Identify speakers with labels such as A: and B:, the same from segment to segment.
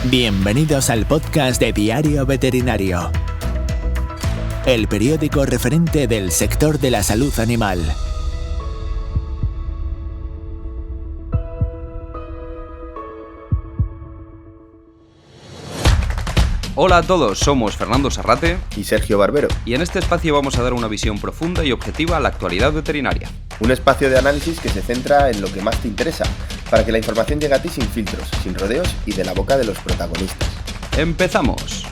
A: Bienvenidos al podcast de Diario Veterinario, el periódico referente del sector de la salud animal.
B: Hola a todos, somos Fernando Sarrate
C: y Sergio Barbero.
B: Y en este espacio vamos a dar una visión profunda y objetiva a la actualidad veterinaria.
C: Un espacio de análisis que se centra en lo que más te interesa, para que la información llegue a ti sin filtros, sin rodeos y de la boca de los protagonistas.
B: ¡Empezamos!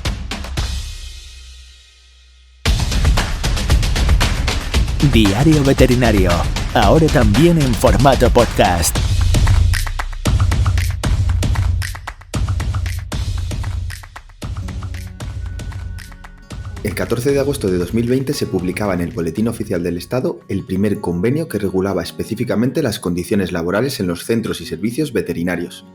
A: Diario Veterinario, ahora también en formato podcast.
C: El 14 de agosto de 2020 se publicaba en el Boletín Oficial del Estado el primer convenio que regulaba específicamente las condiciones laborales en los centros y servicios veterinarios.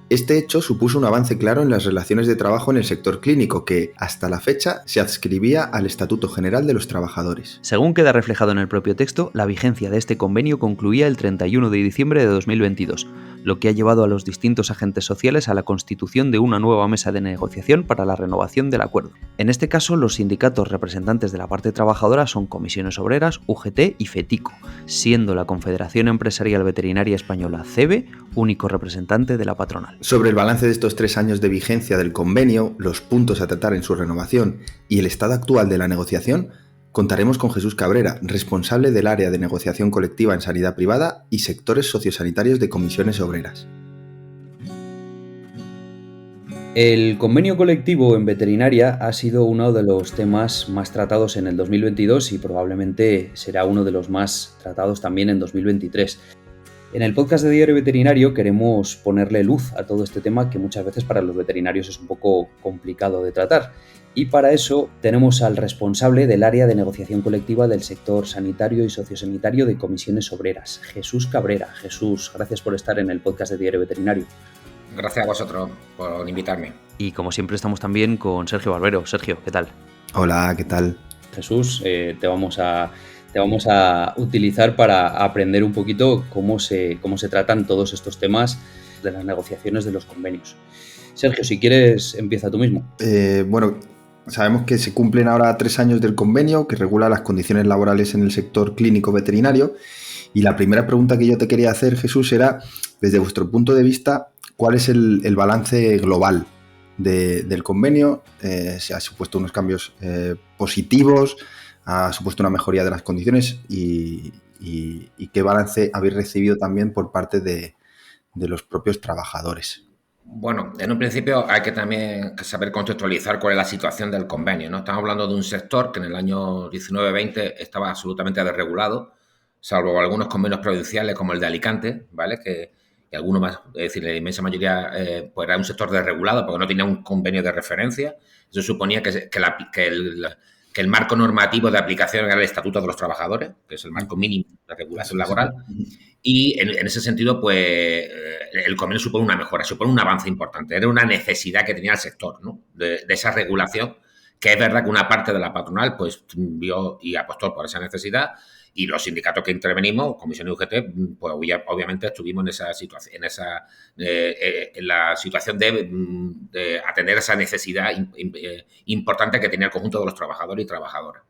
C: Este hecho supuso un avance claro en las relaciones de trabajo en el sector clínico que, hasta la fecha, se adscribía al Estatuto General de los Trabajadores.
B: Según queda reflejado en el propio texto, la vigencia de este convenio concluía el 31 de diciembre de 2022, lo que ha llevado a los distintos agentes sociales a la constitución de una nueva mesa de negociación para la renovación del acuerdo. En este caso, los sindicatos representantes de la parte trabajadora son Comisiones Obreras, UGT y FETICO, siendo la Confederación Empresarial Veterinaria Española, CEVE, único representante de la patronal.
C: Sobre el balance de estos 3 años de vigencia del convenio, los puntos a tratar en su renovación y el estado actual de la negociación, contaremos con Jesús Cabrera, responsable del área de negociación colectiva en sanidad privada y sectores sociosanitarios de Comisiones Obreras.
B: El convenio colectivo en veterinaria ha sido uno de los temas más tratados en el 2022 y probablemente será uno de los más tratados también en 2023. En el podcast de Diario Veterinario queremos ponerle luz a todo este tema que muchas veces para los veterinarios es un poco complicado de tratar. Y para eso tenemos al responsable del área de negociación colectiva del sector sanitario y sociosanitario de Comisiones Obreras, Jesús Cabrera. Jesús, gracias por estar en el podcast de Diario Veterinario.
D: Gracias a vosotros por invitarme.
B: Y como siempre estamos también con Sergio Barbero. Sergio, ¿qué tal?
C: Hola, ¿qué tal?
B: Jesús, te vamos a utilizar para aprender un poquito cómo se tratan todos estos temas de las negociaciones de los convenios. Sergio, si quieres, empieza tú mismo.
C: Sabemos que se cumplen ahora 3 años del convenio que regula las condiciones laborales en el sector clínico veterinario. Y la primera pregunta que yo te quería hacer, Jesús, era, desde vuestro punto de vista, ¿cuál es el balance global del convenio? Se ha supuesto unos cambios positivos, ha supuesto una mejoría de las condiciones y qué balance habéis recibido también por parte de los propios trabajadores.
D: Bueno, en un principio hay que también saber contextualizar cuál es la situación del convenio, ¿no? Estamos hablando de un sector que en el año 19-20 estaba absolutamente desregulado, salvo algunos convenios provinciales como el de Alicante, ¿vale? Y algunos más, es decir, la inmensa mayoría pues era un sector desregulado porque no tenía un convenio de referencia. Eso suponía que el marco normativo de aplicación era el Estatuto de los Trabajadores, que es el marco mínimo de regulación laboral. Y en ese sentido, pues el convenio supone una mejora, supone un avance importante. Era una necesidad que tenía el sector, ¿no? de esa regulación, que es verdad que una parte de la patronal pues vio y apostó por esa necesidad, y los sindicatos que intervenimos, Comisión y UGT, pues obviamente estuvimos en esa situación, en la situación de atender esa necesidad importante que tenía el conjunto de los trabajadores y trabajadoras.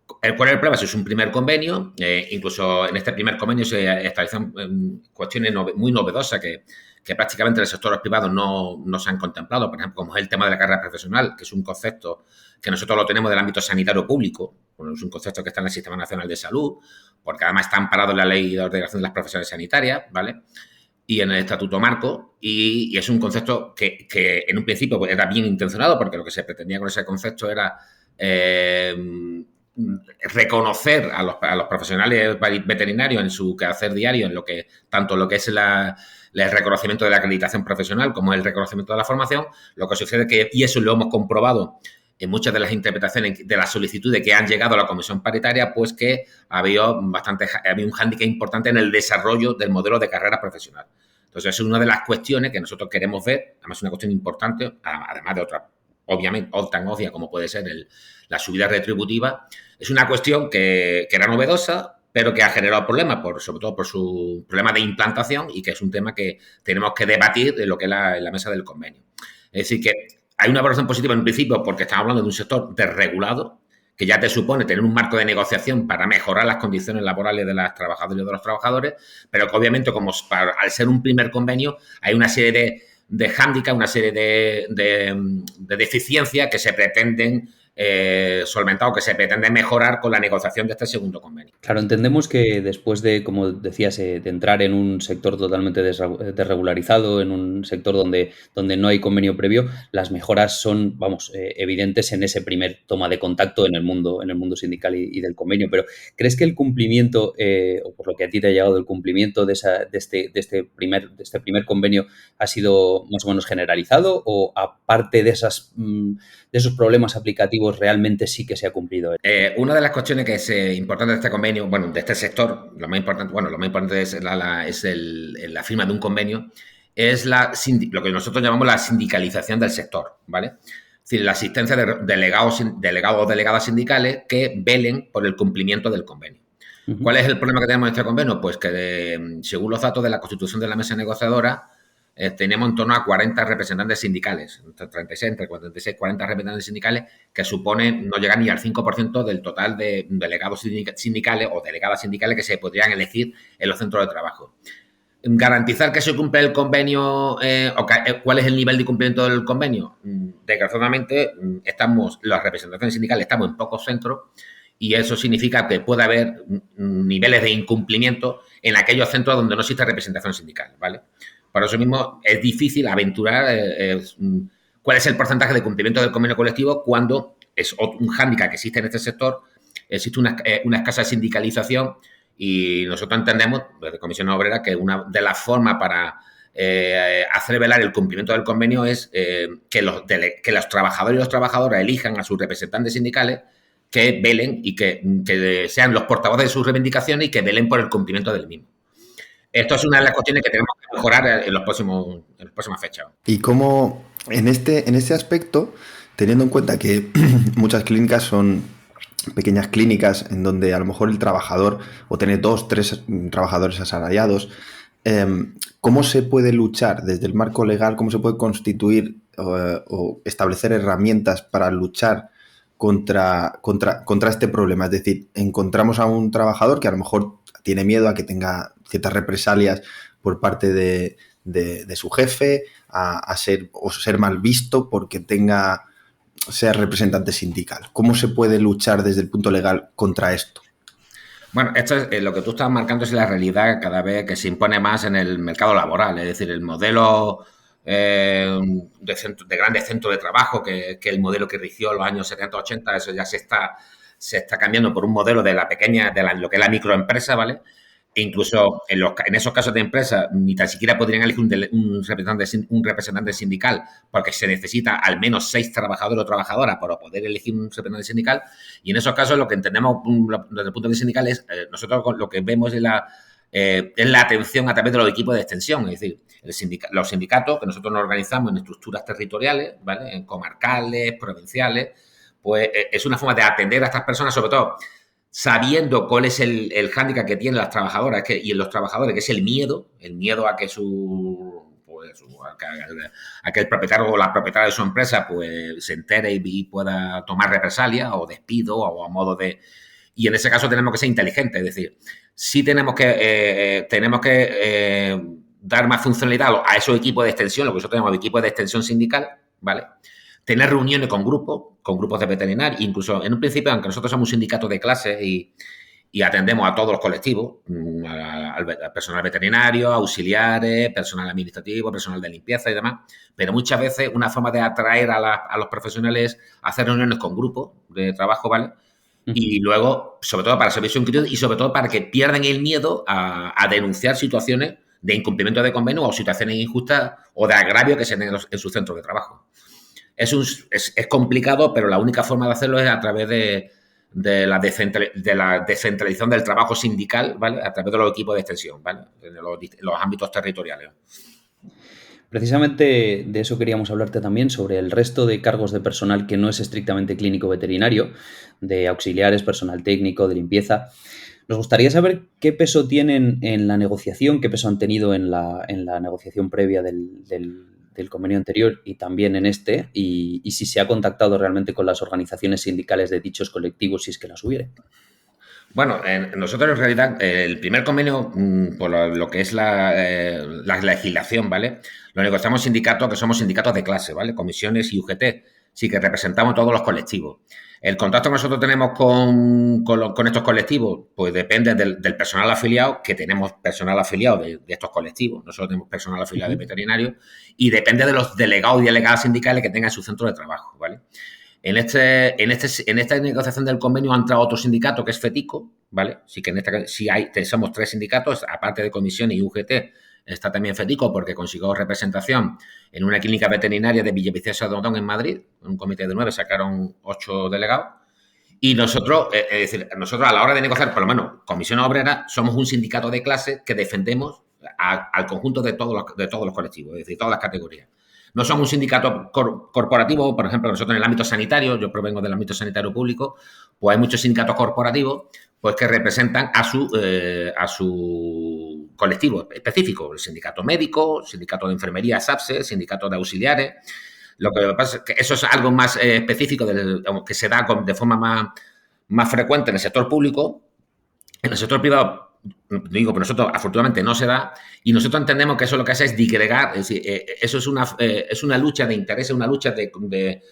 D: ¿Cuál es el problema? Eso es un primer convenio, incluso en este primer convenio se establecen cuestiones muy novedosas que prácticamente en el sector privado no se han contemplado, por ejemplo, como es el tema de la carrera profesional, que es un concepto que nosotros lo tenemos del ámbito sanitario público, bueno, es un concepto que está en el Sistema Nacional de Salud, porque además está amparado en la Ley de Ordenación de las Profesiones Sanitarias, ¿vale? Y en el Estatuto Marco, y es un concepto que en un principio pues, era bien intencionado, porque lo que se pretendía con ese concepto era reconocer a los profesionales veterinarios en su quehacer diario, en lo que tanto lo que es el reconocimiento de la acreditación profesional como el reconocimiento de la formación. Lo que sucede es que, y eso lo hemos comprobado en muchas de las interpretaciones de las solicitudes que han llegado a la comisión paritaria, pues que había un hándicap importante en el desarrollo del modelo de carrera profesional. Entonces, es una de las cuestiones que nosotros queremos ver, además es una cuestión importante, además de otra, obviamente, tan obvia como puede ser la subida retributiva. Es una cuestión que era novedosa, pero que ha generado problemas, sobre todo por su problema de implantación, y que es un tema que tenemos que debatir en lo que es la mesa del convenio. Es decir, que hay una valoración positiva en un principio porque estamos hablando de un sector desregulado, que ya te supone tener un marco de negociación para mejorar las condiciones laborales de las trabajadoras y de los trabajadores, pero que obviamente, al ser un primer convenio, hay una serie de hándicaps, una serie de deficiencias que se pretenden solventar o que se pretende mejorar con la negociación de este segundo convenio.
B: Claro, entendemos que después de, como decías, de entrar en un sector totalmente desregularizado, en un sector donde no hay convenio previo, las mejoras son, evidentes en ese primer toma de contacto en el mundo sindical y del convenio. Pero ¿crees que el cumplimiento, o por lo que a ti te ha llegado el cumplimiento de este primer convenio ha sido más o menos generalizado, o aparte de esos problemas aplicativos realmente sí que se ha cumplido?
D: Una de las cuestiones que es importante de este convenio, de este sector, lo más importante es la firma de un convenio, es lo que nosotros llamamos la sindicalización del sector, ¿vale? Es decir, la asistencia de delegados o delegadas sindicales que velen por el cumplimiento del convenio. Uh-huh. ¿Cuál es el problema que tenemos en este convenio? Pues que según los datos de la constitución de la mesa negociadora, tenemos en torno a 40 representantes sindicales, entre 36, 40 representantes sindicales, que suponen no llegar ni al 5% del total de delegados sindicales o delegadas sindicales que se podrían elegir en los centros de trabajo. Garantizar que se cumple el convenio, ¿cuál es el nivel de cumplimiento del convenio? Desgraciadamente, las representaciones sindicales estamos en pocos centros y eso significa que puede haber niveles de incumplimiento en aquellos centros donde no existe representación sindical, ¿vale? Por eso mismo es difícil aventurar cuál es el porcentaje de cumplimiento del convenio colectivo cuando es un hándicap que existe en este sector, existe una escasa sindicalización y nosotros entendemos desde Comisión Obrera que una de las formas para hacer velar el cumplimiento del convenio es que los trabajadores y las trabajadoras elijan a sus representantes sindicales que velen y que sean los portavoces de sus reivindicaciones y que velen por el cumplimiento del mismo. Esto es una de las cuestiones que tenemos que mejorar en las próximas fechas.
C: Y cómo en este aspecto, teniendo en cuenta que muchas clínicas son pequeñas clínicas en donde a lo mejor el trabajador o tiene 2, 3 trabajadores asalariados, ¿cómo se puede luchar desde el marco legal? ¿Cómo se puede constituir o establecer herramientas para luchar contra este problema? Es decir, encontramos a un trabajador que a lo mejor tiene miedo a que tenga ciertas represalias por parte de su jefe, a ser mal visto porque sea representante sindical. ¿Cómo se puede luchar desde el punto legal contra esto?
D: Bueno, esto es lo que tú estás marcando, es la realidad cada vez que se impone más en el mercado laboral. Es decir, el modelo de grandes centros de trabajo, que el modelo que rigió en los años 70-80, eso ya se está cambiando por un modelo de lo que es la microempresa, ¿vale? E incluso en esos casos de empresas ni tan siquiera podrían elegir un representante sindical porque se necesita al menos 6 trabajadores o trabajadoras para poder elegir un representante sindical. Y en esos casos lo que entendemos desde el punto de vista sindical es, nosotros lo que vemos es la atención a través de los equipos de extensión. Es decir, los sindicatos que nosotros nos organizamos en estructuras territoriales, ¿vale? En comarcales, provinciales, pues es una forma de atender a estas personas, sobre todo sabiendo cuál es el hándicap que tienen las trabajadoras y en los trabajadores, que es el miedo a que a que el propietario o la propietaria de su empresa pues se entere y pueda tomar represalias o despido o a modo de... Y en ese caso tenemos que ser inteligentes, es decir, sí tenemos que dar más funcionalidad a esos equipos de extensión, lo que nosotros llamamos equipos de extensión sindical, ¿vale? Tener reuniones con grupos de veterinarios, incluso en un principio, aunque nosotros somos un sindicato de clases y atendemos a todos los colectivos, al personal veterinario, auxiliares, personal administrativo, personal de limpieza y demás, pero muchas veces una forma de atraer a los profesionales es hacer reuniones con grupos de trabajo, ¿vale? Y luego, sobre todo para servicio inquietud y sobre todo para que pierdan el miedo a denunciar situaciones de incumplimiento de convenio o situaciones injustas o de agravio que se den en sus centros de trabajo. Es complicado, pero la única forma de hacerlo es a través de la descentralización del trabajo sindical, ¿vale? A través de los equipos de extensión, ¿vale? En los ámbitos territoriales.
B: Precisamente de eso queríamos hablarte también, sobre el resto de cargos de personal que no es estrictamente clínico veterinario, de auxiliares, personal técnico, de limpieza. Nos gustaría saber qué peso tienen en la negociación, qué peso han tenido en la negociación previa del del convenio anterior y también en este, y si se ha contactado realmente con las organizaciones sindicales de dichos colectivos, si es que las hubiere.
D: Bueno, nosotros en realidad el primer convenio, por lo que es la legislación, ¿vale? Lo negociamos sindicatos que somos sindicatos de clase, ¿vale? Comisiones y UGT, sí que representamos todos los colectivos. El contacto que nosotros tenemos con estos colectivos, pues depende del personal afiliado, que tenemos personal afiliado de estos colectivos. Nosotros tenemos personal afiliado de veterinarios y depende de los delegados y delegadas sindicales que tengan su centro de trabajo, ¿vale? En esta negociación del convenio ha entrado otro sindicato que es FETICO, ¿vale? Sí que somos 3 sindicatos, aparte de comisiones y UGT, está también FETICO porque consiguió representación en una clínica veterinaria de Villaviciosa de Odón en Madrid, un comité de 9, sacaron 8 delegados. Y nosotros, es decir, nosotros a la hora de negociar, por lo menos, Comisión Obrera, somos un sindicato de clase que defendemos al conjunto de todos los colectivos, es decir, todas las categorías. No somos un sindicato corporativo, por ejemplo, nosotros en el ámbito sanitario, yo provengo del ámbito sanitario público, pues hay muchos sindicatos corporativos pues que representan a su colectivo específico, el sindicato médico, el sindicato de enfermería, SAPSE, el sindicato de auxiliares. Lo que pasa es que eso es algo más específico que se da de forma más frecuente en el sector público. En el sector privado, digo, pero nosotros afortunadamente no se da, y nosotros entendemos que eso lo que hace es digregar, es decir, eso es una lucha de intereses, una lucha de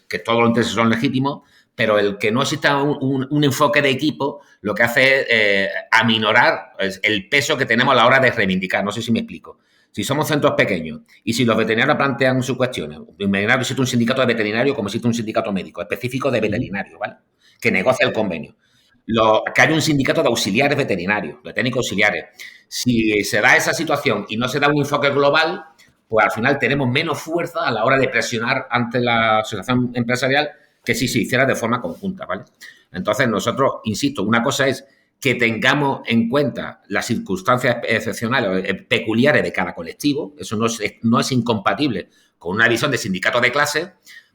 D: que todos los intereses son legítimos, pero el que no exista un enfoque de equipo lo que hace es aminorar el peso que tenemos a la hora de reivindicar. No sé si me explico. Si somos centros pequeños y si los veterinarios plantean sus cuestiones, existe un sindicato de veterinarios como existe un sindicato médico específico de veterinarios, ¿vale? Que negocia el convenio. Que haya un sindicato de auxiliares veterinarios, de técnicos auxiliares. Si se da esa situación y no se da un enfoque global, pues al final tenemos menos fuerza a la hora de presionar ante la asociación empresarial que si se hiciera de forma conjunta, ¿vale? Entonces nosotros, insisto, una cosa es que tengamos en cuenta las circunstancias excepcionales o peculiares de cada colectivo, eso no es incompatible con una visión de sindicato de clase,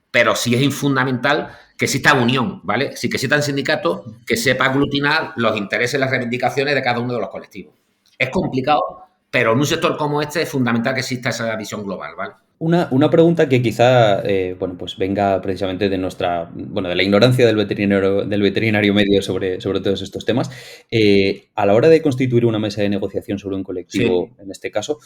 D: pero sí es fundamental que exista unión, ¿vale? Sí que existan sindicatos que sepa aglutinar los intereses y las reivindicaciones de cada uno de los colectivos. Es complicado, pero en un sector como este es fundamental que exista esa visión global, ¿vale?
B: Una pregunta que quizá pues venga precisamente de de la ignorancia del veterinario medio sobre todos estos temas. A la hora de constituir una mesa de negociación sobre un colectivo, sí, en este caso,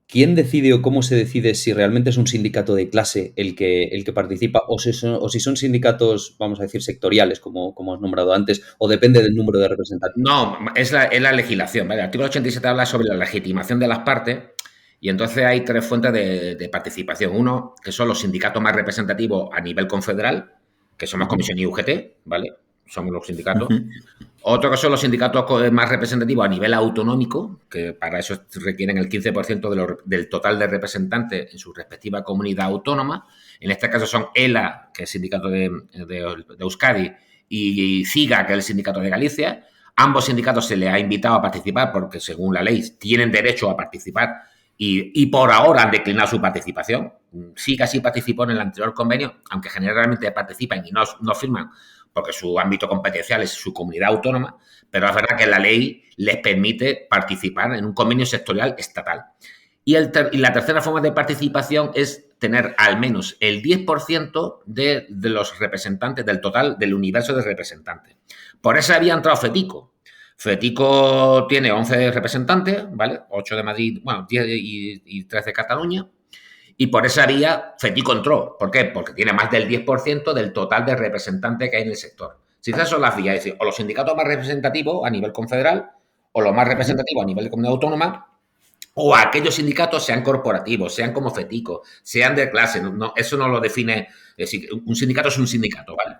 B: ¿quién decide o cómo se decide si realmente es un sindicato de clase el que participa o si son sindicatos, vamos a decir, sectoriales, como has nombrado antes, o depende del número de representantes?
D: No, es la legislación, ¿vale? El artículo 87 habla sobre la legitimación de las partes y entonces hay 3 fuentes de participación. Uno, que son los sindicatos más representativos a nivel confederal, que somos Comisión y UGT, ¿vale? Somos los sindicatos. Otro que son los sindicatos más representativos a nivel autonómico, que para eso requieren el 15% del total de representantes en su respectiva comunidad autónoma. En este caso son ELA, que es el sindicato de Euskadi, y CIGA, que es el sindicato de Galicia. Ambos sindicatos se les ha invitado a participar porque, según la ley, tienen derecho a participar y por ahora han declinado su participación. CIGA sí participó en el anterior convenio, aunque generalmente participan y no firman porque su ámbito competencial es su comunidad autónoma, pero es verdad que la ley les permite participar en un convenio sectorial estatal. Y la tercera forma de participación es tener al menos el 10% de los representantes del total del universo de representantes. Por eso había entrado FETICO. FETICO tiene 11 representantes, ¿vale? 8 de Madrid, 10 y 3 de Cataluña. Y por esa vía FETICO entró. ¿Por qué? Porque tiene más del 10% del total de representantes que hay en el sector. Si esas son las vías, es decir, o los sindicatos más representativos a nivel confederal, o los más representativos a nivel de comunidad autónoma, o aquellos sindicatos sean corporativos, sean como FETICO, sean de clase. Eso no lo define. Es decir, un sindicato es un sindicato, ¿vale?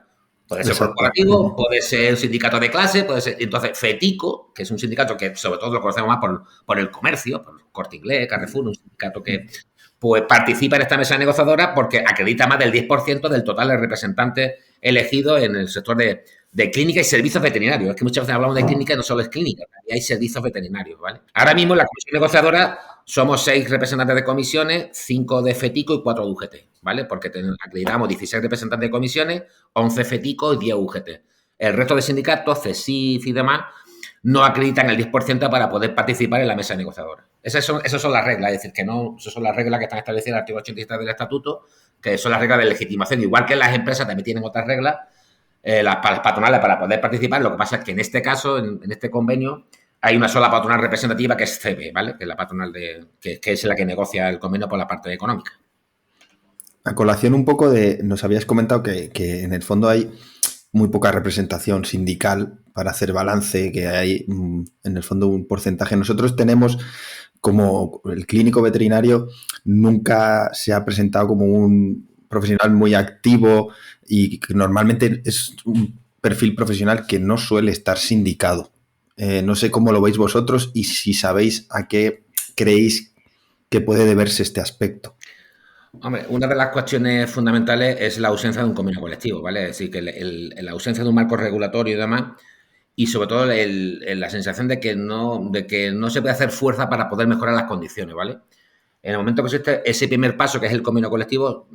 D: Puede ser corporativo, puede ser un sindicato de clase, puede ser. Entonces, FETICO, que es un sindicato que sobre todo lo conocemos más por el comercio, por Corte Inglés, Carrefour, un sindicato que pues participa en esta mesa negociadora porque acredita más del 10% del total de representantes elegidos en el sector de clínica y servicios veterinarios. Es que muchas veces hablamos de clínica y no solo es clínica, hay servicios veterinarios, ¿vale? Ahora mismo en la comisión negociadora somos 6 representantes de comisiones, 5 de FETICO y 4 de UGT, ¿vale? Porque acreditamos 16 representantes de comisiones, 11 FETICO y 10 UGT. El resto de sindicatos, CESIF y demás, no acreditan el 10% para poder participar en la mesa negociadora. Esas son las reglas, es decir, que no, esas son las reglas que están establecidas en el artículo 83 del Estatuto, que son las reglas de legitimación. Igual que las empresas también tienen otras reglas, las patronales para poder participar. Lo que pasa es que en este caso, en este convenio, hay una sola patronal representativa que es CEBE, ¿vale? Que es la patronal que es la que negocia el convenio por la parte económica.
C: A colación un poco nos habías comentado que en el fondo hay muy poca representación sindical para hacer balance, que hay en el fondo un porcentaje. Nosotros tenemos, como el clínico veterinario, nunca se ha presentado como un profesional muy activo y que normalmente es un perfil profesional que no suele estar sindicado. No sé cómo lo veis vosotros y si sabéis a qué creéis que puede deberse este aspecto.
D: Hombre, una de las cuestiones fundamentales es la ausencia de un convenio colectivo, ¿vale? Es decir, que la ausencia de un marco regulatorio y demás, y sobre todo la sensación de que no se puede hacer fuerza para poder mejorar las condiciones, ¿vale? En el momento que existe ese primer paso, que es el convenio colectivo,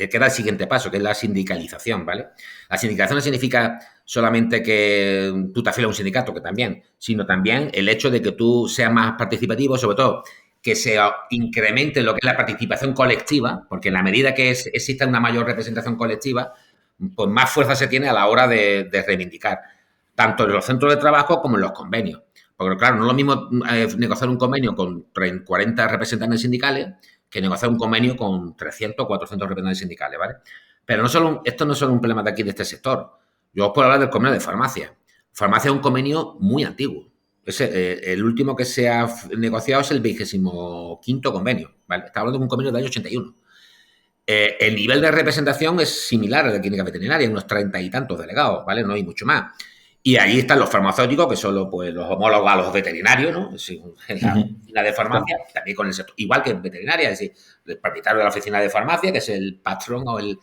D: queda el siguiente paso, que es la sindicalización, ¿vale? La sindicalización no significa solamente que tú te afilies a un sindicato, que también, sino también el hecho de que tú seas más participativo, sobre todo que se incremente lo que es la participación colectiva, porque en la medida que exista una mayor representación colectiva, pues más fuerza se tiene a la hora de reivindicar, tanto en los centros de trabajo como en los convenios. Porque, claro, no es lo mismo negociar un convenio con 40 representantes sindicales que negociar un convenio con 300 o 400 representantes sindicales, ¿vale? Pero esto no es solo un problema de aquí, de este sector. Yo os puedo hablar del convenio de farmacia. Farmacia es un convenio muy antiguo. El último que se ha negociado es el 25º convenio, ¿vale? Está hablando de un convenio del año 81. El nivel de representación es similar al de clínica veterinaria, unos 30 y tantos delegados, ¿vale? No hay mucho más. Y ahí están los farmacéuticos, que son pues, los homólogos a los veterinarios, ¿no? En la oficina de farmacia, también con el sector, igual que en veterinaria, es decir, el propietario de la oficina de farmacia, que es el patrón o el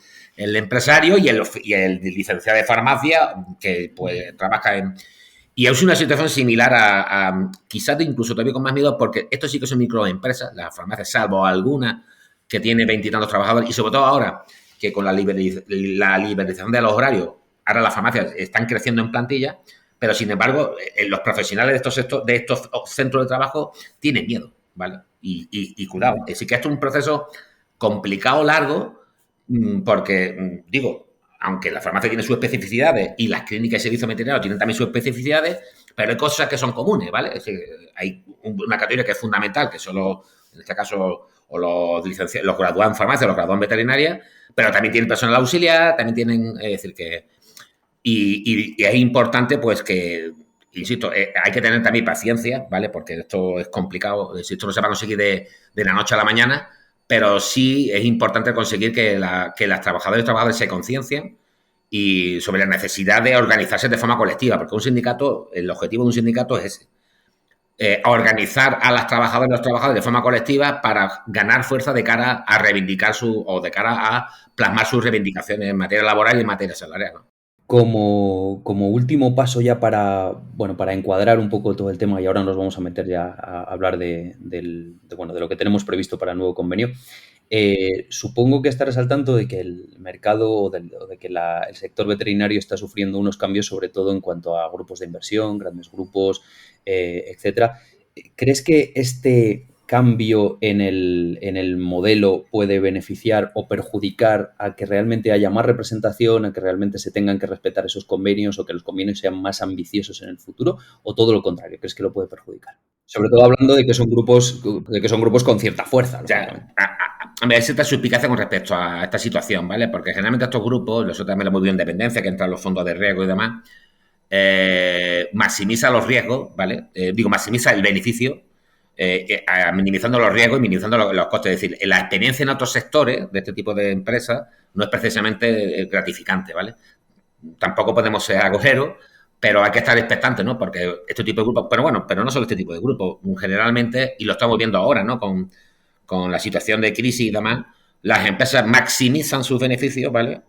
D: empresario, y el licenciado de farmacia, que pues trabaja en... Y es una situación similar a quizás incluso todavía con más miedo, porque esto sí que son microempresas, las farmacias, salvo algunas que tiene 20 y tantos trabajadores, y sobre todo ahora que con la liberalización de los horarios, ahora las farmacias están creciendo en plantilla, pero sin embargo los profesionales de estos centros de trabajo tienen miedo, ¿vale? Y cuidado, así que esto es un proceso complicado, largo, porque, digo, aunque la farmacia tiene sus especificidades y las clínicas y servicios veterinarios tienen también sus especificidades, pero hay cosas que son comunes, ¿vale? Es decir, hay una categoría que es fundamental, que son en este caso, o los graduados en farmacia, los graduados en veterinaria, pero también tienen personal auxiliar, también tienen, es decir, que... Y es importante, pues, que, insisto, hay que tener también paciencia, ¿vale? Porque esto es complicado, esto no se va a conseguir de la noche a la mañana, pero sí es importante conseguir que las trabajadoras y trabajadores se conciencien y sobre la necesidad de organizarse de forma colectiva, porque el objetivo de un sindicato es ese, organizar a las trabajadoras y los trabajadores de forma colectiva para ganar fuerza de cara a reivindicar de cara a plasmar sus reivindicaciones en materia laboral y en materia salarial, ¿no?
B: Como último paso ya para encuadrar un poco todo el tema, y ahora nos vamos a meter ya a hablar de lo que tenemos previsto para el nuevo convenio, supongo que estarás al tanto de que el mercado o de que el sector veterinario está sufriendo unos cambios, sobre todo en cuanto a grupos de inversión, grandes grupos, etcétera. ¿Crees que este cambio en el modelo puede beneficiar o perjudicar a que realmente haya más representación, a que realmente se tengan que respetar esos convenios o que los convenios sean más ambiciosos en el futuro, o todo lo contrario? ¿Crees que lo puede perjudicar? Sobre todo hablando de que son grupos con cierta fuerza.
D: Hay cierta suspicacia con respecto a esta situación, ¿vale? Porque generalmente estos grupos, nosotros también lo hemos visto en dependencia, que entran los fondos de riesgo y demás, maximiza los riesgos, ¿vale? Maximiza el beneficio, minimizando los riesgos y minimizando los costes. Es decir, la experiencia en otros sectores de este tipo de empresas no es precisamente gratificante, ¿vale? Tampoco podemos ser agoreros, pero hay que estar expectantes, ¿no? Porque este tipo de grupos, pero no solo este tipo de grupos, generalmente, y lo estamos viendo ahora, ¿no? Con la situación de crisis y demás, las empresas maximizan sus beneficios, ¿vale?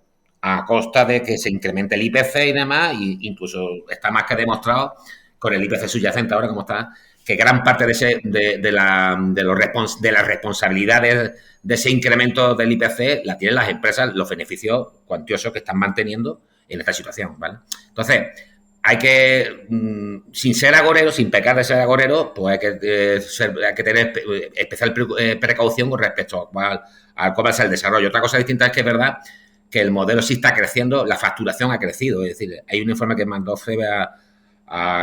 D: A costa de que se incremente el IPC y demás, e incluso está más que demostrado con el IPC subyacente ahora como está, que gran parte de las responsabilidades de ese incremento del IPC la tienen las empresas, los beneficios cuantiosos que están manteniendo en esta situación, ¿vale? Entonces, hay que, sin ser agorero, sin pecar de ser agorero, pues hay que tener especial precaución con respecto a cuál va a ser el desarrollo. Otra cosa distinta es que es verdad que el modelo sí está creciendo, la facturación ha crecido. Es decir, hay un informe que mandó FEBE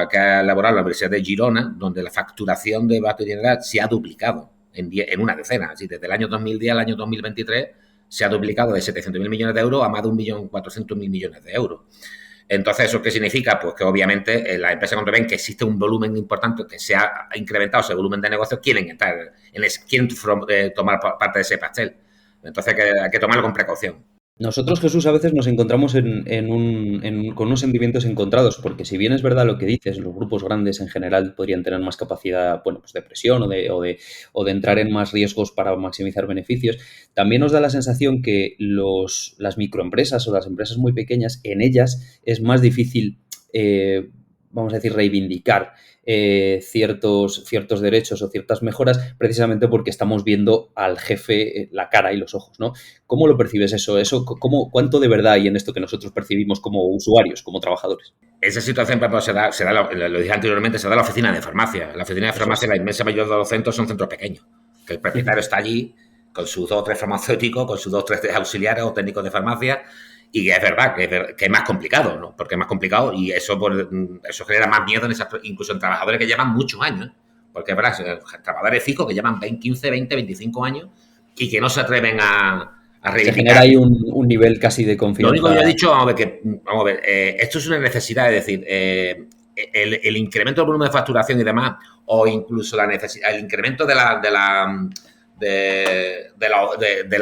D: que ha elaborado la Universidad de Girona, donde la facturación de veterinaria se ha duplicado en una decena. Así, desde el año 2010 al año 2023 se ha duplicado de 700.000 millones de euros a más de 1.400.000 millones de euros. Entonces, ¿eso qué significa? Pues que obviamente las empresas cuando ven que existe un volumen importante, que se ha incrementado ese volumen de negocios, quieren entrar quieren tomar parte de ese pastel. Entonces hay que tomarlo con precaución.
B: Nosotros, Jesús, a veces nos encontramos con unos sentimientos encontrados, porque si bien es verdad lo que dices, los grupos grandes en general podrían tener más capacidad, bueno, pues de presión o de entrar en más riesgos para maximizar beneficios, también nos da la sensación que las microempresas o las empresas muy pequeñas, en ellas es más difícil, vamos a decir, reivindicar ciertos derechos o ciertas mejoras, precisamente porque estamos viendo al jefe la cara y los ojos, ¿no? ¿Cómo lo percibes eso? ¿Cuánto de verdad hay en esto que nosotros percibimos como usuarios, como trabajadores?
D: Esa situación, por ejemplo, se da lo dije anteriormente, se da en la oficina de farmacia. La oficina de farmacia, la inmensa mayoría de los centros son centros pequeños, que el propietario está allí con sus 2 o 3 farmacéuticos, con sus 2 o 3 auxiliares o técnicos de farmacia. Y es verdad que es más complicado, ¿no? Porque es más complicado y eso genera más miedo incluso en trabajadores que llevan muchos años. Porque es verdad, trabajadores fijos que llevan 15, 20, 25 años y que no se atreven a reivindicar.
B: Se genera ahí un nivel casi de confianza.
D: Lo único que yo he dicho, vamos a ver, esto es una necesidad, es decir, el incremento del volumen de facturación y demás, o incluso el incremento de la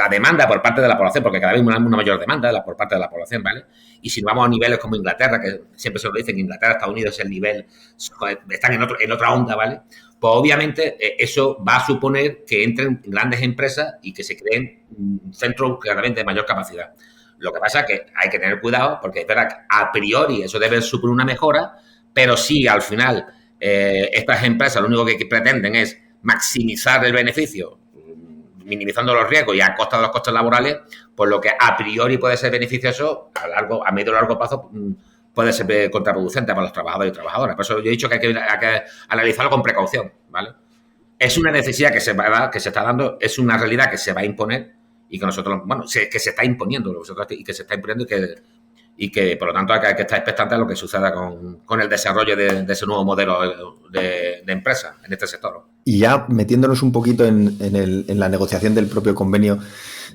D: demanda por parte de la población, porque cada vez hay una mayor demanda por parte de la población, ¿vale? Y si vamos a niveles como Inglaterra, que siempre se lo dicen, Inglaterra, Estados Unidos, el nivel, están en otra onda, ¿vale? Pues obviamente eso va a suponer que entren grandes empresas y que se creen centros claramente de mayor capacidad. Lo que pasa es que hay que tener cuidado, porque es verdad que a priori eso debe suponer una mejora, pero si al final estas empresas lo único que pretenden es maximizar el beneficio, minimizando los riesgos y a costa de los costes laborales, pues lo que a priori puede ser beneficioso a medio o largo plazo puede ser contraproducente para los trabajadores y trabajadoras. Por eso yo he dicho que hay que analizarlo con precaución, ¿vale? Es una necesidad que se está dando, es una realidad que se va a imponer y que nosotros, bueno, que se está imponiendo y que se está imponiendo y que por lo tanto hay que estar expectante a lo que suceda con el desarrollo de ese nuevo modelo de empresa en este sector.
C: Y ya metiéndonos un poquito en la negociación del propio convenio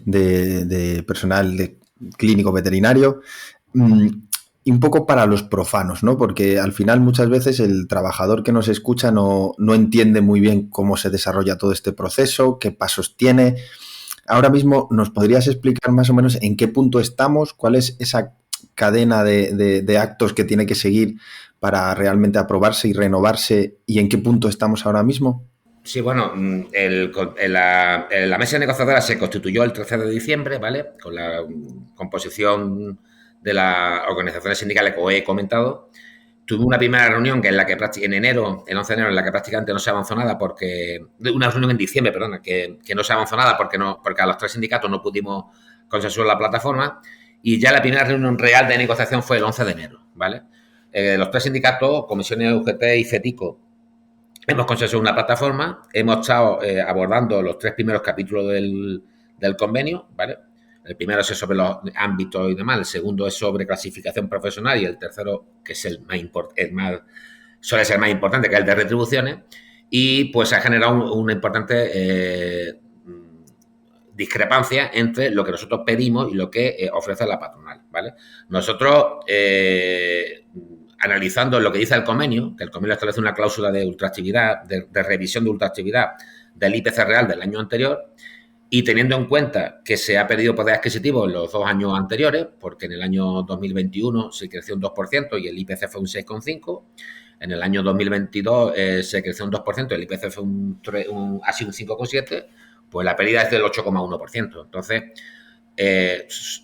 C: de personal clínico veterinario, y un poco para los profanos, ¿no? Porque al final muchas veces el trabajador que nos escucha no entiende muy bien cómo se desarrolla todo este proceso, qué pasos tiene. Ahora mismo, ¿nos podrías explicar más o menos en qué punto estamos? ¿Cuál es esa cadena de actos que tiene que seguir para realmente aprobarse y renovarse? ¿Y en qué punto estamos ahora mismo?
D: Sí, bueno, la mesa negociadora se constituyó el 13 de diciembre, ¿vale? Con la composición de las organizaciones sindicales que os he comentado. Tuve una primera reunión que en enero, el 11 de enero, en la que prácticamente no se avanzó nada una reunión en diciembre, perdona, que no se avanzó nada porque a los 3 sindicatos no pudimos consensuar la plataforma, y ya la primera reunión real de negociación fue el 11 de enero, ¿vale? Los 3 sindicatos, Comisiones UGT y FETICO, hemos consensuado una plataforma, hemos estado abordando los 3 primeros capítulos del convenio, ¿vale? El primero es sobre los ámbitos y demás, el segundo es sobre clasificación profesional y el tercero, que es suele ser más importante, que es el de retribuciones, y pues ha generado una importante discrepancia entre lo que nosotros pedimos y lo que ofrece la patronal, ¿vale? Nosotros, analizando lo que dice el convenio, que el convenio establece una cláusula de ultraactividad, de revisión de ultraactividad del IPC real del año anterior, y teniendo en cuenta que se ha perdido poder adquisitivo en los 2 años anteriores, porque en el año 2021 se creció un 2% y el IPC fue un 6,5%, en el año 2022 se creció un 2% y el IPC fue así un 5,7%, pues la pérdida es del 8,1%. Entonces,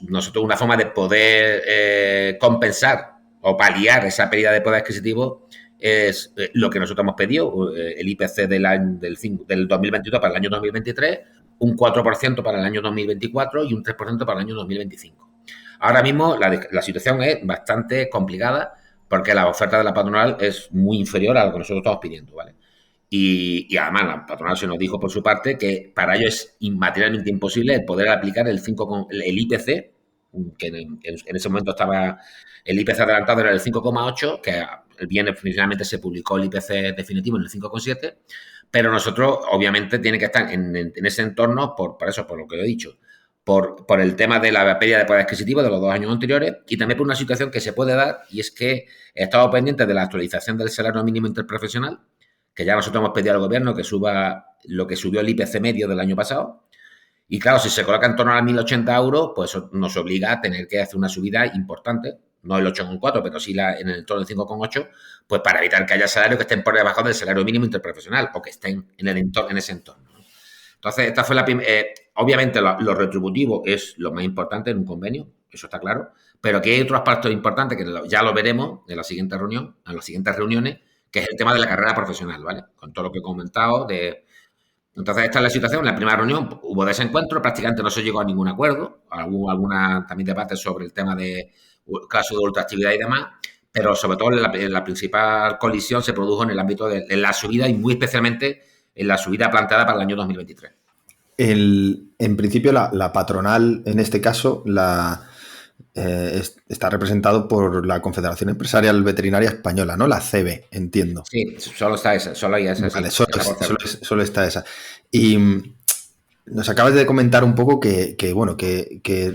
D: nosotros una forma de poder compensar o paliar esa pérdida de poder adquisitivo es lo que nosotros hemos pedido, el IPC del 2022 para el año 2023, un 4% para el año 2024 y un 3% para el año 2025. Ahora mismo la situación es bastante complicada porque la oferta de la patronal es muy inferior a lo que nosotros estamos pidiendo, ¿vale? Y además la patronal se nos dijo por su parte que para ello es materialmente imposible el poder aplicar el IPC, que en ese momento estaba el IPC adelantado era el 5,8, que el viernes finalmente se publicó el IPC definitivo en el 5,7, pero nosotros obviamente tiene que estar en ese entorno por eso, por lo que he dicho, por el tema de la pérdida de poder adquisitivo de los 2 años anteriores y también por una situación que se puede dar, y es que he estado pendiente de la actualización del salario mínimo interprofesional, que ya nosotros hemos pedido al gobierno que suba lo que subió el IPC medio del año pasado. Y claro, si se coloca en torno a 1.080 euros, pues eso nos obliga a tener que hacer una subida importante, no el 8,4, pero sí en el entorno del 5,8, pues para evitar que haya salarios que estén por debajo del salario mínimo interprofesional o que estén en ese entorno. Entonces, esta fue la primera. Obviamente, lo retributivo es lo más importante en un convenio, eso está claro, pero que hay otros aspectos importantes que ya lo veremos en la siguiente reunión, en las siguientes reuniones, que es el tema de la carrera profesional, ¿vale? Con todo lo que he comentado. Entonces, esta es la situación. En la primera reunión hubo desencuentro, prácticamente no se llegó a ningún acuerdo. Hubo alguna también debate sobre el tema de caso de ultraactividad y demás, pero sobre todo la principal colisión se produjo en el ámbito de la subida y muy especialmente en la subida planteada para el año 2023.
C: En principio, la patronal, en este caso, está representado por la Confederación Empresarial Veterinaria Española, ¿no? La CEVE, entiendo.
D: Sí, solo está esa, solo hay esa.
C: Vale,
D: sí,
C: solo está esa. Y nos acabas de comentar un poco que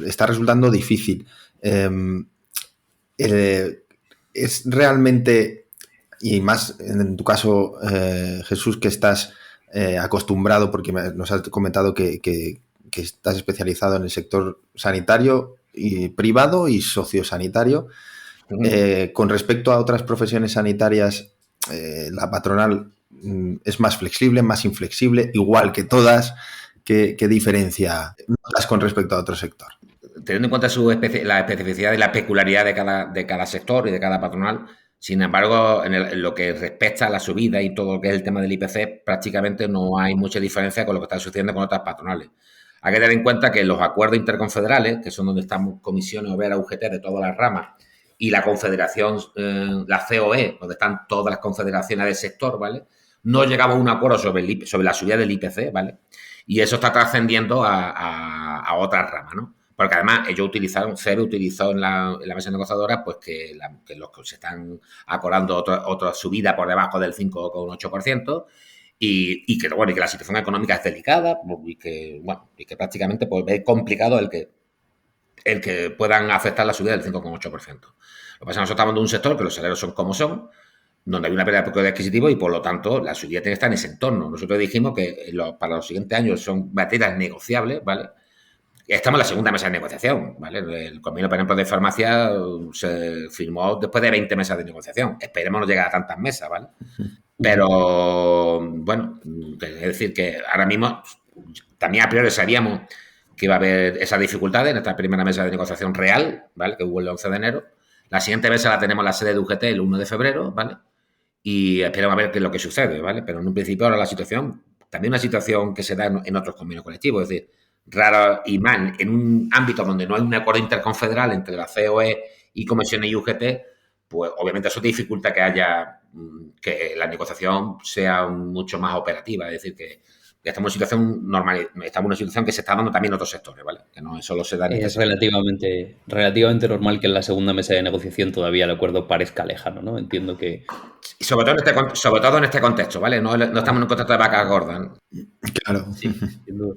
C: está resultando difícil. Es realmente, y más en tu caso, Jesús, que estás acostumbrado, porque nos has comentado que estás especializado en el sector sanitario y privado y sociosanitario. Con respecto a otras profesiones sanitarias, la patronal es más flexible, más inflexible, igual que todas. ¿Qué diferencia notas con respecto a otro sector?
D: Teniendo en cuenta la especificidad y la peculiaridad de cada sector y de cada patronal, sin embargo, en lo que respecta a la subida y todo lo que es el tema del IPC, prácticamente no hay mucha diferencia con lo que está sucediendo con otras patronales. Hay que tener en cuenta que los acuerdos interconfederales, que son donde están comisiones obreras UGT de todas las ramas, y la confederación, la COE, donde están todas las confederaciones del sector, ¿vale? No llegamos a un acuerdo sobre la subida del IPC, ¿vale? Y eso está trascendiendo a otras ramas, ¿no? Porque además ellos CEVE utilizó en la mesa negociadora pues que los que se están acordando otra subida por debajo del 5,8%, y que la situación económica es delicada y que prácticamente pues, es complicado el que puedan afectar la subida del 5,8%. Lo que pasa es que nosotros estamos en un sector que los salarios son como son, donde hay una pérdida de poder adquisitivo y, por lo tanto, la subida tiene que estar en ese entorno. Nosotros dijimos que para los siguientes años son materias negociables, ¿vale? Estamos en la segunda mesa de negociación, ¿vale? El convenio, por ejemplo, de farmacia se firmó después de 20 mesas de negociación. Esperemos no llegar a tantas mesas, ¿vale? Pero, bueno, es decir, que ahora mismo también a priori sabíamos que iba a haber esas dificultades en esta primera mesa de negociación real, ¿vale? Que hubo el 11 de enero. La siguiente mesa la tenemos en la sede de UGT el 1 de febrero, ¿vale? Y esperemos a ver qué es lo que sucede, ¿vale? Pero en un principio ahora la situación, también una situación que se da en otros convenios colectivos, es decir, raro y mal, en un ámbito donde no hay un acuerdo interconfederal entre la COE y comisiones y UGT, pues obviamente eso dificulta que la negociación sea mucho más operativa. Es decir, que estamos en una situación normal, estamos en una situación que se está dando también en otros sectores, ¿vale? Que no solo se da en
B: Es relativamente normal que en la segunda mesa de negociación todavía el acuerdo parezca lejano, ¿no? Entiendo que...
D: Y sobre todo en este contexto, ¿vale? No estamos en un contexto de vaca gorda, ¿no?
C: Claro.
B: Sí, sin duda.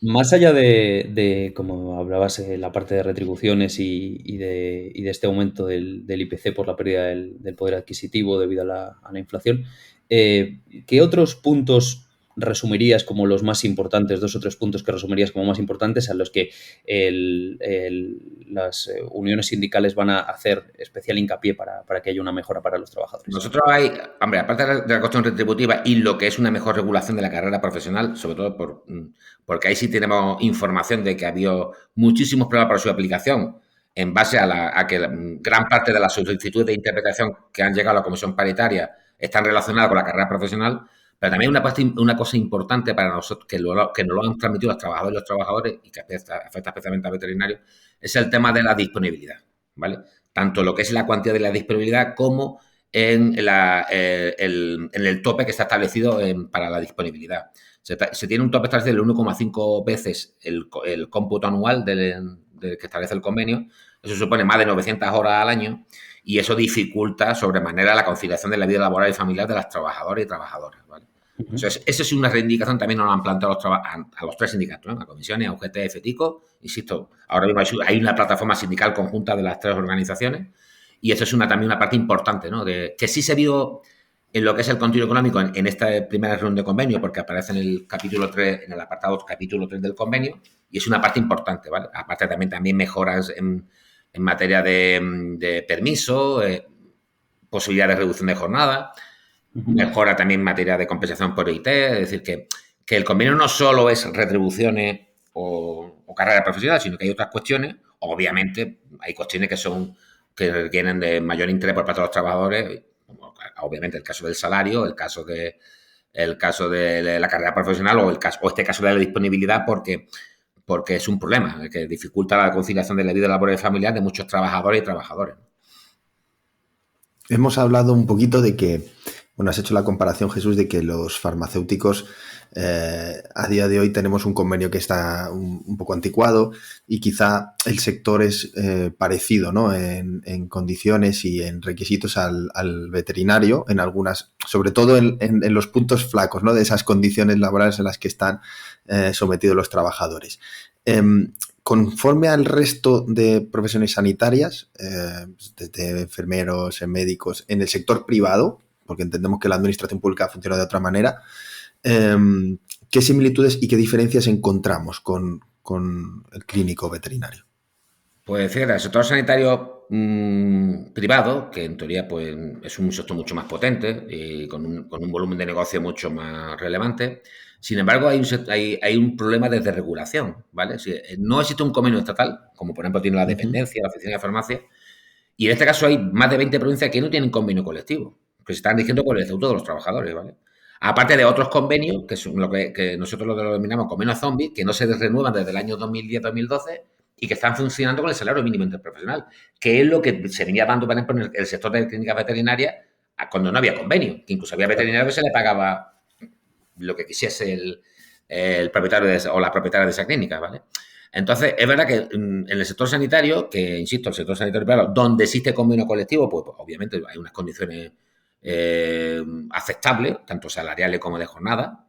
B: Más allá de como hablabas, la parte de retribuciones y de este aumento del IPC por la pérdida del poder adquisitivo debido a la inflación, ¿qué otros puntos resumirías como los más importantes, 2 o 3 puntos que resumirías como más importantes a los que las uniones sindicales van a hacer especial hincapié para que haya una mejora para los trabajadores?
D: Nosotros aparte de la cuestión retributiva y lo que es una mejor regulación de la carrera profesional, sobre todo porque ahí sí tenemos información de que ha habido muchísimos problemas para su aplicación en base a que gran parte de las solicitudes de interpretación que han llegado a la comisión paritaria están relacionadas con la carrera profesional. Pero también una cosa importante para nosotros, que nos lo han transmitido los trabajadores y que afecta especialmente a veterinarios, es el tema de la disponibilidad, ¿vale? tanto lo que es la cuantía de la disponibilidad como en el tope que está establecido para la disponibilidad. Se tiene un tope establecido de 1,5 veces el cómputo anual del que establece el convenio. Eso supone más de 900 horas al año y eso dificulta sobremanera la conciliación de la vida laboral y familiar de las trabajadoras y trabajadoras, ¿vale? Entonces, esa es una reivindicación, también nos la han planteado a los tres sindicatos, ¿no? A comisiones, a UGT, FETICO. Insisto, ahora mismo hay una plataforma sindical conjunta de las tres organizaciones y eso es también una parte importante, ¿no? Que sí se vio en lo que es el continuo económico en esta primera reunión de convenio, porque aparece en el capítulo 3, en el apartado capítulo 3 del convenio, y es una parte importante, ¿vale? Aparte también mejoras en materia de permiso, posibilidad de reducción de jornada, mejora también en materia de compensación por IT, es decir, que el convenio no solo es retribuciones o carrera profesional, sino que hay otras cuestiones. Obviamente hay cuestiones que requieren de mayor interés por parte de los trabajadores, como obviamente el caso del salario, el caso de la carrera profesional o este caso de la disponibilidad, porque es un problema que dificulta la conciliación de la vida laboral y familiar de muchos trabajadores y trabajadoras.
C: Hemos hablado un poquito de que, bueno, has hecho la comparación, Jesús, de que los farmacéuticos a día de hoy tenemos un convenio que está un poco anticuado y quizá el sector es parecido, ¿no? En condiciones y en requisitos al veterinario, en algunas, sobre todo en los puntos flacos, ¿no? De esas condiciones laborales en las que están sometidos los trabajadores. Conforme al resto de profesiones sanitarias, desde enfermeros, médicos, en el sector privado, porque entendemos que la administración pública funciona de otra manera, ¿qué similitudes y qué diferencias encontramos con el clínico veterinario?
D: Pues fíjate, el sector sanitario privado, que en teoría pues, es un sector mucho más potente y con un volumen de negocio mucho más relevante. Sin embargo, hay un problema de desregulación, ¿vale? No existe un convenio estatal, como por ejemplo tiene la dependencia, la oficina de farmacia, y en este caso hay más de 20 provincias que no tienen convenio colectivo, que se están rigiendo por el Estatuto de los Trabajadores, ¿vale? Aparte de otros convenios, que son que nosotros lo denominamos convenios zombies, que no se renuevan desde el año 2010-2012 y que están funcionando con el salario mínimo interprofesional, que es lo que se venía dando, por ejemplo, en el sector de clínicas veterinarias cuando no había convenio, que incluso había veterinarios que se le pagaba lo que quisiese el propietario o la propietaria de esa clínica, ¿vale? Entonces, es verdad que en el sector sanitario, que insisto, el sector sanitario privado, donde existe convenio colectivo, pues obviamente hay unas condiciones aceptables, tanto salariales como de jornada.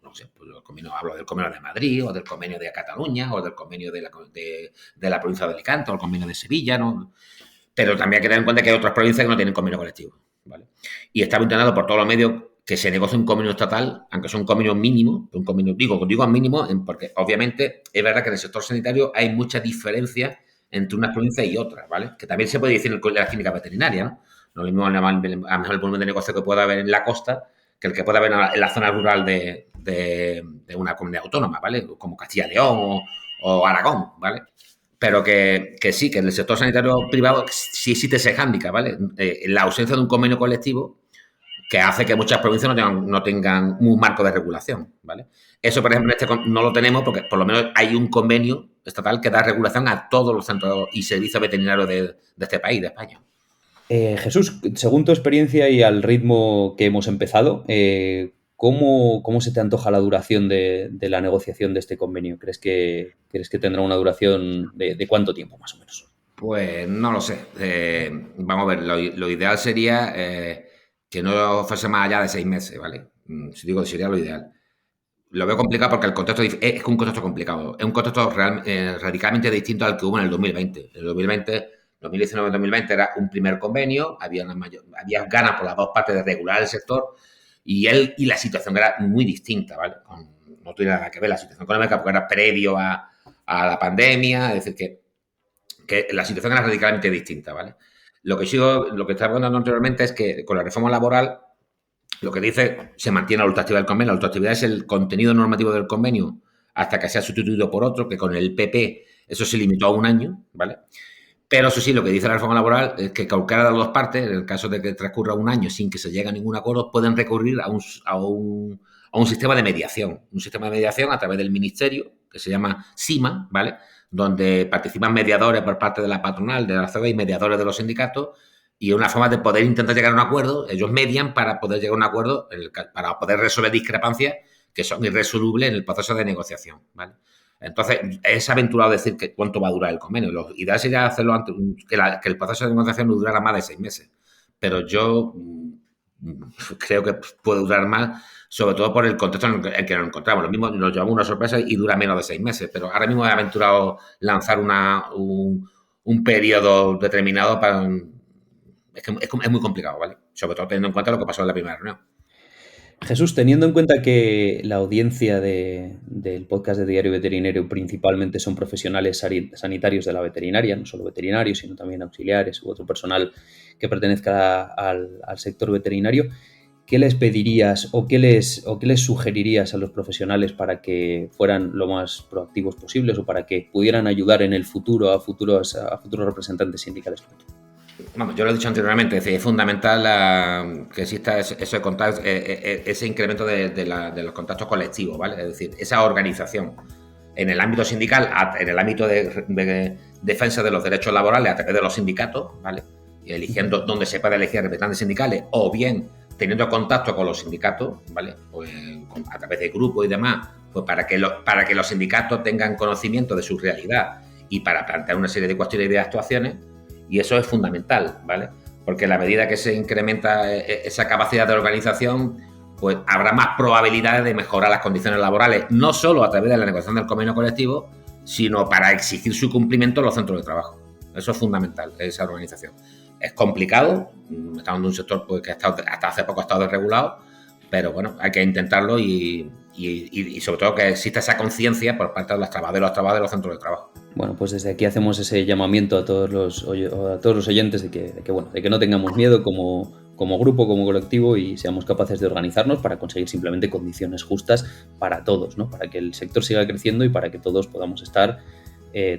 D: No sé, pues hablo del convenio de Madrid, o del convenio de Cataluña, o del convenio de la provincia de Alicante, o el convenio de Sevilla, ¿no? Pero también hay que tener en cuenta que hay otras provincias que no tienen convenio colectivo, ¿vale? Y estamos intentando por todos los medios que se negocie un convenio estatal, aunque sea un convenio mínimo, digo mínimo, porque obviamente es verdad que en el sector sanitario hay muchas diferencias entre unas provincias y otras, ¿vale? Que también se puede decir en la clínica veterinaria, ¿no? No es lo mismo a lo mejor el volumen de negocio que pueda haber en la costa que el que pueda haber en la zona rural de una comunidad autónoma, ¿vale? Como Castilla y León o Aragón, ¿vale? Pero que sí, que en el sector sanitario privado sí existe ese hándicap, ¿vale? La ausencia de un convenio colectivo que hace que muchas provincias no tengan un marco de regulación, ¿vale? Eso, por ejemplo, no lo tenemos porque por lo menos hay un convenio estatal que da regulación a todos los centros y servicios veterinarios de este país, de España.
B: Jesús, según tu experiencia y al ritmo que hemos empezado, ¿cómo se te antoja la duración de la negociación de este convenio? ¿Crees que tendrá una duración de cuánto tiempo, más o menos?
D: Pues no lo sé. Vamos a ver, lo ideal sería que no fuese más allá de 6 meses, ¿vale? Si digo, sería lo ideal. Lo veo complicado porque el contexto es un contexto complicado. Es un contexto radicalmente distinto al que hubo en el 2020. En el 2019-2020 era un primer convenio, había ganas por las dos partes de regular el sector y la situación era muy distinta, ¿vale? No tiene nada que ver la situación económica porque era previo a la pandemia, es decir, que la situación era radicalmente distinta, ¿vale? Lo que estaba contando anteriormente es que con la reforma laboral lo que dice se mantiene la ultraactividad del convenio. La ultraactividad es el contenido normativo del convenio hasta que sea sustituido por otro, que con el PP eso se limitó a 1 año, ¿vale? Pero eso sí, lo que dice la reforma laboral es que cualquiera de las dos partes, en el caso de que transcurra 1 año sin que se llegue a ningún acuerdo, pueden recurrir a un sistema de mediación. Un sistema de mediación a través del ministerio, que se llama CIMA, ¿vale? Donde participan mediadores por parte de la patronal, de la COE y mediadores de los sindicatos, y una forma de poder intentar llegar a un acuerdo. Ellos median para poder llegar a un acuerdo, para poder resolver discrepancias que son irresolubles en el proceso de negociación, ¿vale? Entonces, es aventurado decir que cuánto va a durar el convenio. Lo ideal sería hacerlo antes, que el proceso de negociación no durara más de 6 meses. Pero yo creo que puede durar más, sobre todo por el contexto en el que nos encontramos. Lo mismo nos llevamos una sorpresa y dura menos de 6 meses. Pero ahora mismo he aventurado lanzar un periodo determinado para... Es muy complicado, ¿vale? Sobre todo teniendo en cuenta lo que pasó en la primera reunión.
B: Jesús, teniendo en cuenta que la audiencia del podcast de Diario Veterinario principalmente son profesionales sanitarios de la veterinaria, no solo veterinarios, sino también auxiliares u otro personal que pertenezca al sector veterinario, ¿qué les pedirías o qué les sugerirías a los profesionales para que fueran lo más proactivos posibles o para que pudieran ayudar en el futuro a futuros representantes sindicales?
D: Vamos, yo lo he dicho anteriormente, es decir, es fundamental que exista ese contacto, ese incremento de los contactos colectivos, ¿vale? Es decir, esa organización en el ámbito sindical, en el ámbito de defensa de los derechos laborales a través de los sindicatos, ¿vale? Y eligiendo dónde se puede elegir representantes sindicales, o bien teniendo contacto con los sindicatos, ¿vale? Pues a través de grupos y demás, pues para que los sindicatos tengan conocimiento de su realidad y para plantear una serie de cuestiones y de actuaciones. Y eso es fundamental, ¿vale? Porque a la medida que se incrementa esa capacidad de organización, pues habrá más probabilidades de mejorar las condiciones laborales, no solo a través de la negociación del convenio colectivo, sino para exigir su cumplimiento en los centros de trabajo. Eso es fundamental, esa organización. Es complicado, estamos en un sector pues, que hasta hace poco ha estado desregulado, pero bueno, hay que intentarlo y sobre todo que exista esa conciencia por parte de los trabajadores de los centros de trabajo.
B: Bueno, pues desde aquí hacemos ese llamamiento a todos los oyentes de que no tengamos miedo como grupo, como colectivo, y seamos capaces de organizarnos para conseguir simplemente condiciones justas para todos, ¿no? Para que el sector siga creciendo y para que todos podamos estar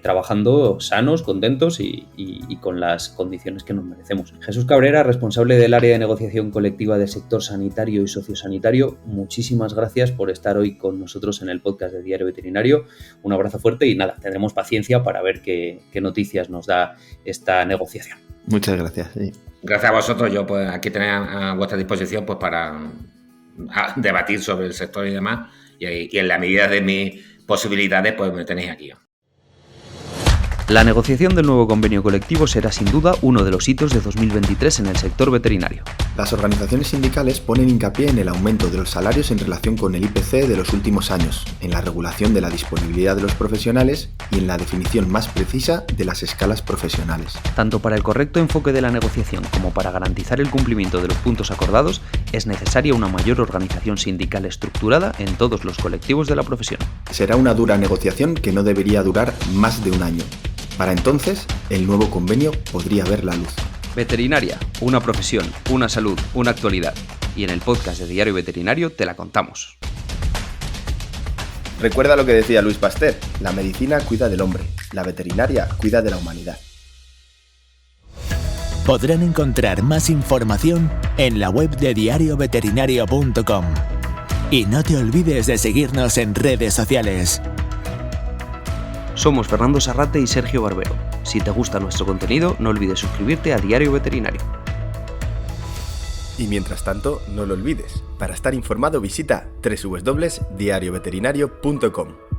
B: trabajando sanos, contentos y con las condiciones que nos merecemos. Jesús Cabrera, responsable del área de negociación colectiva del sector sanitario y sociosanitario, muchísimas gracias por estar hoy con nosotros en el podcast de Diario Veterinario. Un abrazo fuerte y nada, tendremos paciencia para ver qué noticias nos da esta negociación.
C: Muchas gracias. Sí.
D: Gracias a vosotros. Yo pues aquí tenéis a vuestra disposición pues para debatir sobre el sector y demás, y en la medida de mis posibilidades pues me tenéis aquí.
B: La negociación del nuevo convenio colectivo será sin duda uno de los hitos de 2023 en el sector veterinario.
C: Las organizaciones sindicales ponen hincapié en el aumento de los salarios en relación con el IPC de los últimos años, en la regulación de la disponibilidad de los profesionales y en la definición más precisa de las escalas profesionales.
B: Tanto para el correcto enfoque de la negociación como para garantizar el cumplimiento de los puntos acordados, es necesaria una mayor organización sindical estructurada en todos los colectivos de la profesión.
C: Será una dura negociación que no debería durar más de un año. Para entonces, el nuevo convenio podría ver la luz.
B: Veterinaria, una profesión, una salud, una actualidad. Y en el podcast de Diario Veterinario te la contamos.
C: Recuerda lo que decía Luis Pasteur: la medicina cuida del hombre, la veterinaria cuida de la humanidad.
A: Podrán encontrar más información en la web de diarioveterinario.com. Y no te olvides de seguirnos en redes sociales.
B: Somos Fernando Sarrate y Sergio Barbero. Si te gusta nuestro contenido, no olvides suscribirte a Diario Veterinario.
C: Y mientras tanto, no lo olvides. Para estar informado visita www.diarioveterinario.com.